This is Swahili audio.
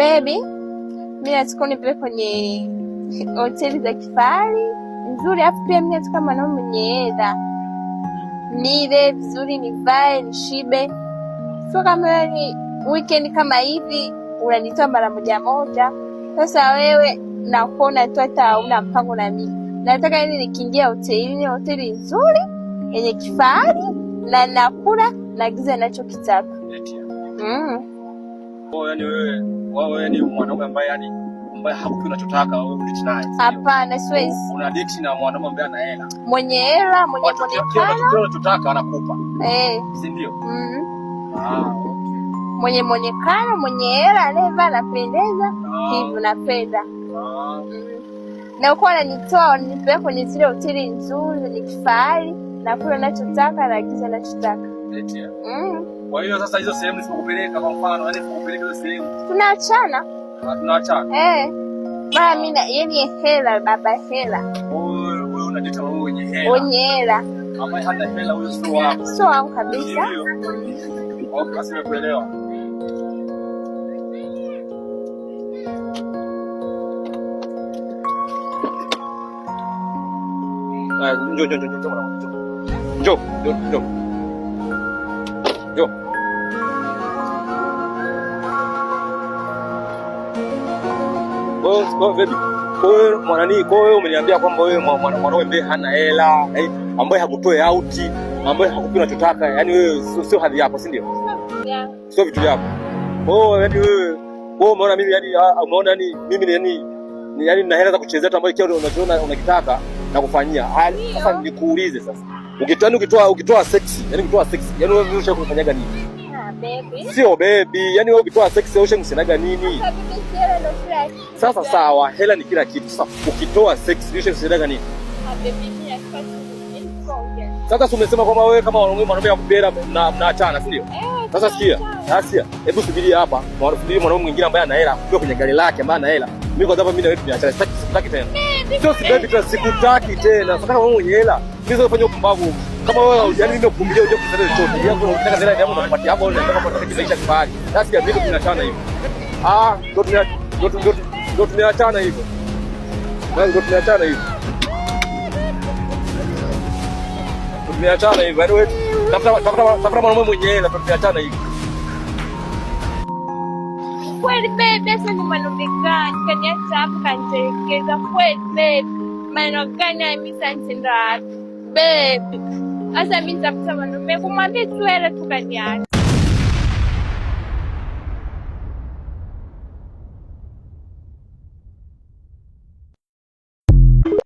Baby, mimi nataka nipeleke kwenye hoteli za kifahari nzuri, afu pia mimi nataka mwanaume mwenye hela. Nile vizuri, nivae, nishibe. Sio kama ni weekend kama hivi unanitoa mara moja moja. Sasa wewe nakuona tu hata una mpango na mimi. Nataka yani nikiingia hoteli nzuri yenye kifahari na nakula naagiza ninachokitaka. Yani wewe ni mwanaume ambaye hakupi unachotaka wewe uliti naye. Hapana, siwezi. Una date na mwanaume ambaye ana hela. Mwenye hela, mwenye muonekano. Unachotaka anakupa. Si ndio? Okay. Mwenye muonekano, mwenye hela, anayevaa anapendeza, hivyo napenda. Na uko ananitoa nipeleke kwenye zile hoteli nzuri zenye kifahari na kula ninachotaka na agiza ninachotaka. Eti. Kwa hiyo sasa hizo sehemu nisipokupeleka kwa mfano, yani nisipokupeleka hizo sehemu. Tunaachana. Tunaachana. Mara mimi na yeye hela, baba hela. Wewe unadeta wewe wenye hela. Wenye hela. Ambaye hana hela huyo sio wako. Sio wangu kabisa. Okay, basi nimekuelewa. Njoo. Baby, kwa hiyo umeniambia kwamba wewe mwanaume ambaye hana hela, ambaye hakutoe out, ambaye hakupi unachotaka, yani wewe sio hadhi yako, si ndio? Sio vitu vyako. Yani wewe umeona mimi umeona mimi yani na hela za kuchezea tu ambayo kile unachoona unakitaka na kufanyia. Sasa nikuulize sasa. Ukitoa sexy, yani wewe unashakufanyaga nini? Baby. Sio baby, yani wewe ukitoa sexy unashakusenaga nini? Sasa sawa, hela ni kila kitu. Sasa ukitoa sexy unashakusenaga nini? Sasa umesema kwamba wewe kama mwanaume akupenda na mnaachana, si ndio? Sasa sikia. Hebu subiri hapa. Mwanaume mwingine ambaye ana hela kuja kwenye gari lake ambaye ana hela. Mimi kwa sababu mimi na wewe tumeachana. Sitaki tena. Sio si baby, sikutaki tena. Sasa kama wewe mwenye hela, hizo ufanye upumbavu. Kama wewe yani mimi nakuvumilia uje kusema chochote. Yako unataka hela yangu na kupatia hapo unataka kupata maisha kifahari. Sasa mimi tumeachana hivyo. Ndio tumeachana hivyo. Tumeachana hivyo. Yaani wewe tafuta mwanaume mwenye hela, tumeachana hivyo. Kweli baby, sasa ni mwanaume gani kaniacha hapo kanitelekeza kweli baby? Maneno gani mimi sanitenda baby? Sasa mimi nitafuta mwanaume kumwambia tu hela tu kaniacha.